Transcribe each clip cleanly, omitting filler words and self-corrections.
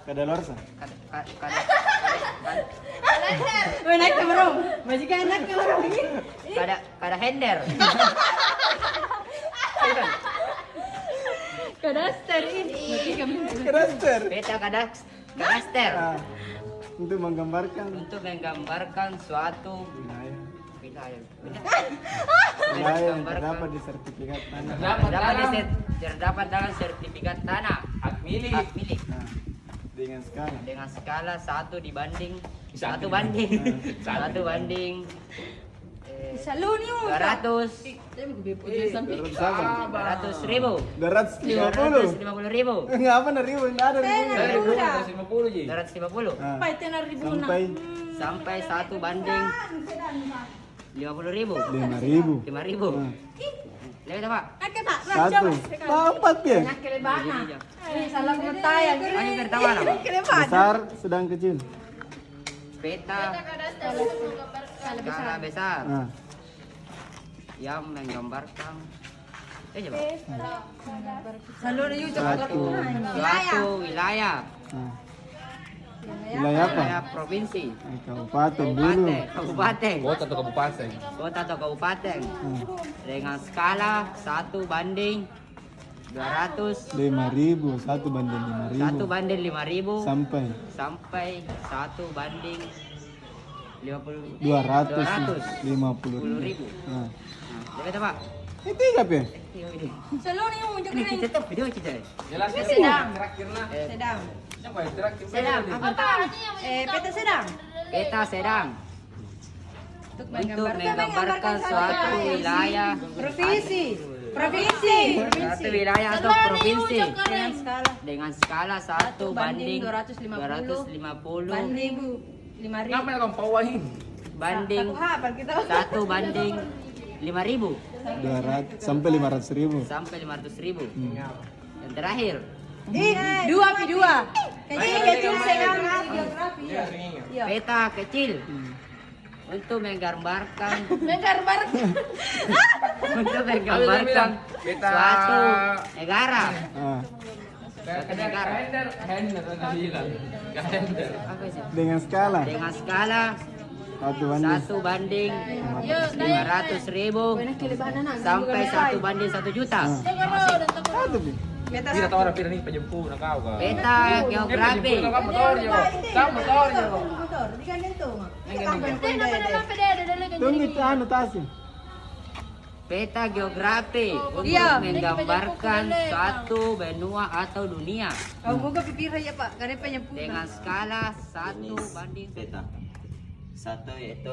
Kadaluarsa. Woi, naik ke bro. Majikan naik ke bro. Kada hender. Kadaster ini. Kadaster. Peta kadaster. Ah, untuk menggambarkan Untuk menggambarkan suatu wilayah. wilayah. Wilayah yang terdapat di sertifikat tanah. Terdapat dalam sertifikat tanah Hak milik. hak milik Nah, dengan skala dengan skala 1 dibanding Satu. 1 banding Satu 1 banding Selalu ni. 200 sama. 200.000 250. 250.000 Enggak apa ribu, enggak ada ribunya. Dari Udah. 250 ji. 250 Ah, Sampai tenar ribu sampai sampai 1 banding 50.000 5.000. 5.000 Ah, lihat Pak Oke pak. satu. Empat ya. Kelebana. Ini salah pengetahuan. Ini pertama nama Kelebana. Besar, sedang, kecil. peta skala besar Ah, yang menggambarkan coba Selalu ni satu. suatu wilayah Ah. Wilayah apa? wilayah provinsi Kabupaten dulu. kabupaten Kota atau kabupaten. kota atau kabupaten Ah, dengan skala 1 banding 200 5.000, 1 banding 1 5.000 banding 5.000 sampai sampai 1 banding 50 250. 10.000. Nah, Lihat Pak. itu apa ya? Selalu ni unjuk Ini ni. kita tuh video kita. Jelaskan Sedang. terakhirnya. Sedang. Apa ya terakhir? Sedang apa? Peta sedang. Peta sedang Untuk untuk menggambarkan suatu wilayah provinsi. Provinsi. suatu wilayah atau provinsi Dengan skala dengan skala 1 banding 250 250 banding 5.000. Ngapain kau pawahin? banding Satu hafal kita. 1 banding 5.000 200 sampai 500.000. sampai 500.000. Yang terakhir Dua pi dua. Kecil sedang geografi. Iya. peta kecil untuk menggambarkan untuk menggambarkan Peta. suatu negara. Ah, Suatu negara. Hender tadi bilang. Hender. Apa sih? dengan skala Dengan skala 1 banding 1 banding 500.000 sampai 1 banding 1 juta. satu Pi. Peta Kita tahu orang pilih nih penjemput nak kau kah? Peta geografi. Kau motornya kau. Kau motornya kau. motor. Di kan itu. Tunggu itu anu tasnya. Peta geografi untuk Iya. menggambarkan suatu benua atau dunia Kau buka pipir ya Pak, karena penyempurna. dengan skala 1 banding peta. Satu yaitu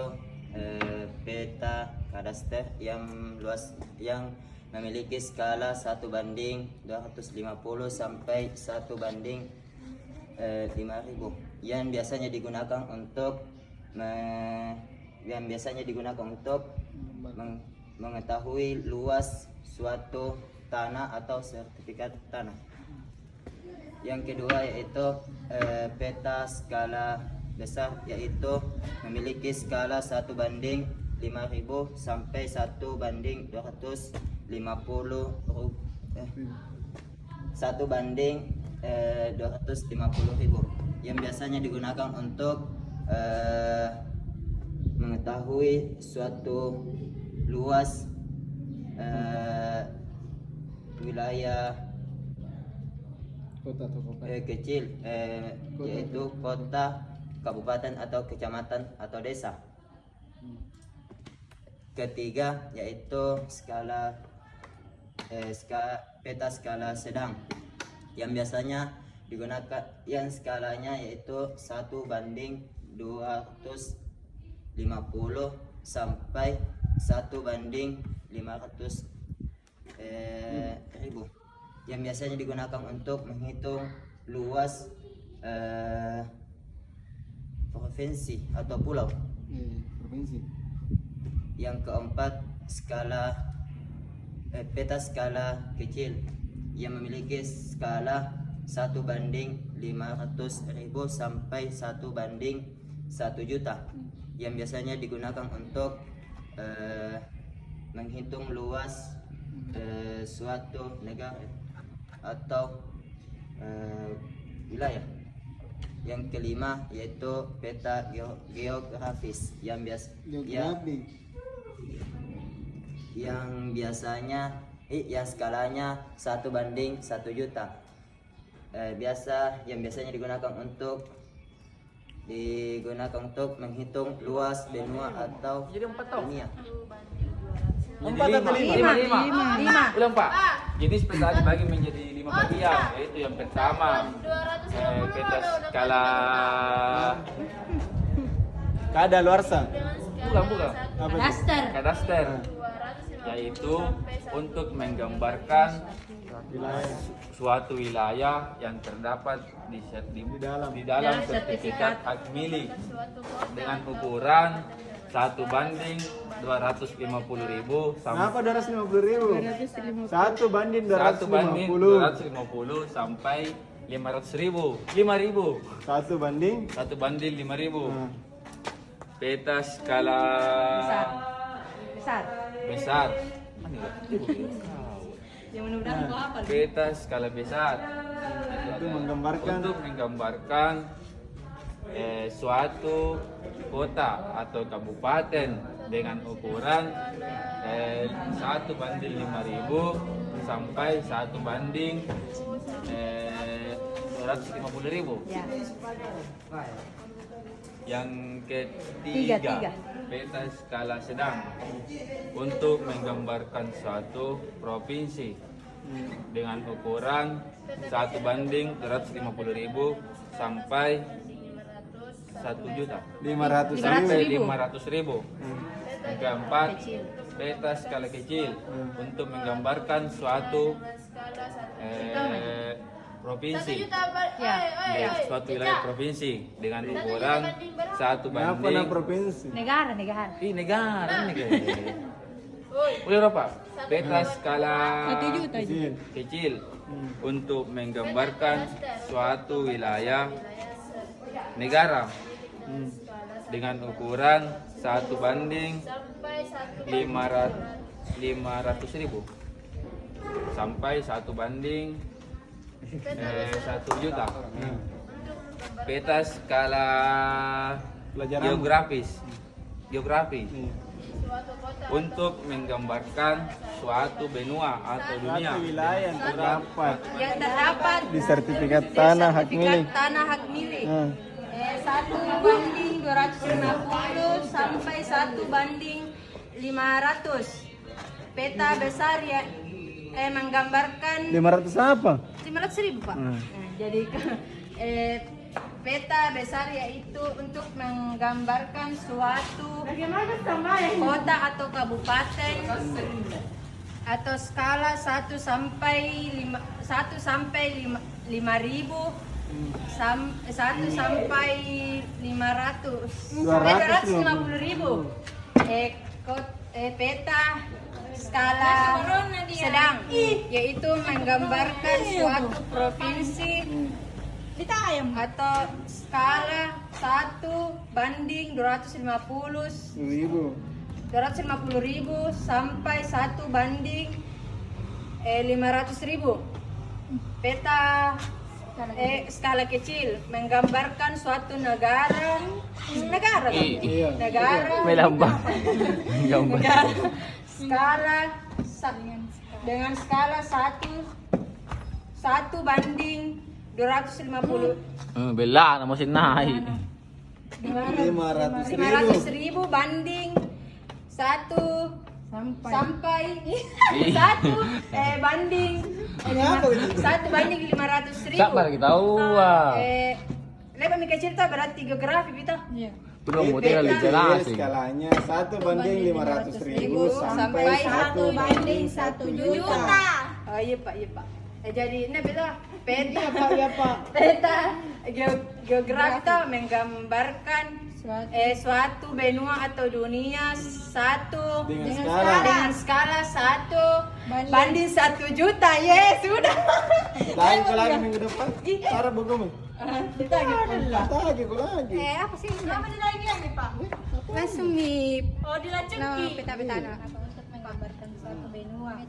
peta kadaster yang luas yang memiliki skala 1 banding 250 sampai 1 banding 5.000 yang biasanya digunakan untuk mengetahui luas suatu tanah atau sertifikat tanah. Yang kedua yaitu peta skala besar, yaitu memiliki skala 1 banding 5.000 sampai 1 banding 250 1 banding 250.000 yang biasanya digunakan untuk mengetahui suatu luas wilayah Kota atau kabupaten. kecil yaitu kota, kabupaten atau kecamatan atau desa. Ketiga yaitu peta skala sedang yang biasanya digunakan yang skalanya yaitu 1 banding 250 sampai 1 banding 500.000 yang biasanya digunakan untuk menghitung luas provinsi atau pulau. Provinsi. Yang keempat peta skala kecil yang memiliki skala 1 banding 500.000 sampai 1 banding 1 juta yang biasanya digunakan untuk menghitung luas suatu negara atau wilayah. Yang kelima yaitu peta geografis yang biasanya yang skalanya 1:1.000.000. Yang biasanya digunakan untuk menghitung luas benua atau dunia. Empat atau lima? Lima. Ulang Pak. Jenis peta dibagi menjadi 5 bagian, yaitu yang pertama peta skala Kadaluarsa. bukan Apa itu? Daster. kadaster, yaitu untuk menggambarkan suatu wilayah yang terdapat di dalam sertifikat hak milik dengan ukuran 1:250.000 Kenapa 250.000? 1:250. 1:250 sampai 500.000. 5.000. 1:5.000. 1:5.000. Peta skala besar. Yang mudah-mudahan kau hafal. Peta skala besar. Itu menggambarkan Untuk menggambarkan suatu kota atau kabupaten dengan ukuran 1:5.000 sampai 1:250.000. Ya. Yang ketiga, Tiga. peta skala sedang untuk menggambarkan suatu provinsi dengan ukuran 1:250.000 sampai 1.000.000. 500.000. 500.000. Yang keempat, peta skala kecil untuk menggambarkan suatu provinsi, suatu wilayah provinsi dengan ukuran 1 Kenapa banding provinsi? Negara. negara. Udah berapa? Peta skala 1 juta. kecil untuk menggambarkan suatu wilayah negara dengan ukuran 1:500.000 sampai 1:1.000.000. Peta skala Pelajaran. geografi untuk menggambarkan suatu benua atau dunia. Satu wilayah yang terdapat Yang terdapat di sertifikat tanah hak milik. tanah hak milik. 1:250 sampai 1:500. Peta besar ya menggambarkan 500 apa? 500.000 Pak. Nah, jadi peta besar yaitu untuk menggambarkan suatu kota atau kabupaten atau skala 1 sampai 5.000 1 sampai 500 250.000 peta skala sedang yaitu menggambarkan suatu provinsi atau skala 1:250.000 sampai 1:500.000. Peta skala kecil menggambarkan suatu negara skala dengan skala 1:250 Bela na mo sinay. 500.000 banding 1 sampai 1 banding 1:500.000. Sabar kita tawa. Lepas mikir cerita berarti geografi kita. Belum mau tinggal dijelasin. Skalanya 1:500.000 sampai 1:1.000.000. Oh iya Pak. Jadi ini beda peta geografi itu menggambarkan suatu benua atau dunia dengan skala 1:1.000.000. Yes, sudah. Lain ko lagi minggu depan. Para buku mo. Kita Lagi ko lagi. apa sih? Apa dilagi Pak? Langsung dilanjutin. Peta-peta untuk menggambarkan suatu benua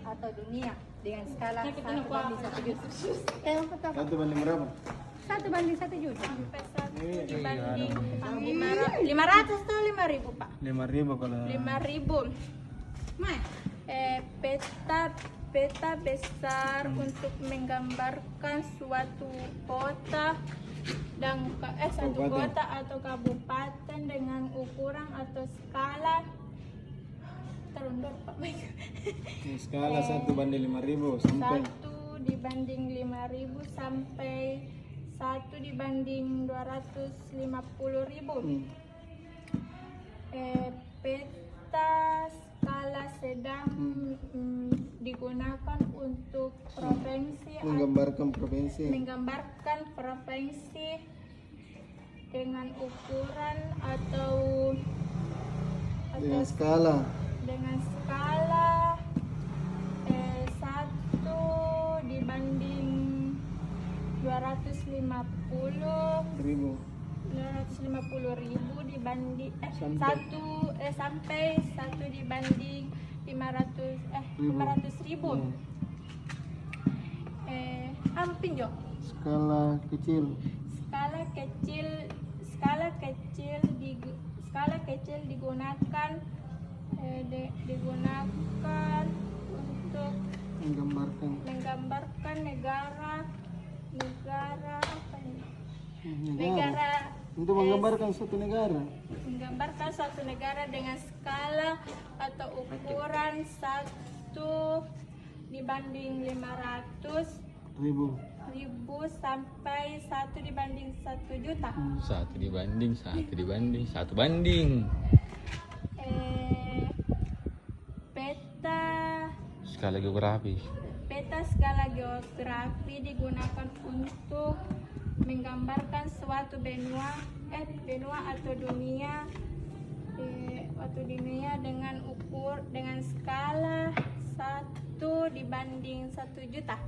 atau dunia dengan skala 1:1.000. 1 banding berapa? 1 banding 1 juta. Sampai 1 dibanding 500 tuh 5.000 Pak. 5.000 kalau 5.000. Mai. Peta besar untuk menggambarkan suatu kota dan satu kota atau kabupaten dengan ukuran atau skala terundur Pak. skala 1 banding 5.000 sampai 1 dibanding 5.000 sampai 1 dibanding 250.000. Peta skala sedang digunakan untuk provinsi menggambarkan provinsi dengan ukuran atau dengan skala dengan skala 1 dibanding 250.000 dibanding sampai 1 dibanding 500.000. Ampin Jo. skala kecil Skala kecil digunakan untuk menggambarkan negara apa ini? Negara untuk menggambarkan suatu negara menggambarkan suatu negara dengan skala atau ukuran 1 dibanding 500.000 sampai 1 dibanding 1 juta. 1 dibanding 1 dibanding 1 banding. Skala geografi. Peta skala geografi digunakan untuk menggambarkan suatu benua atau dunia dengan skala 1 dibanding 1 juta.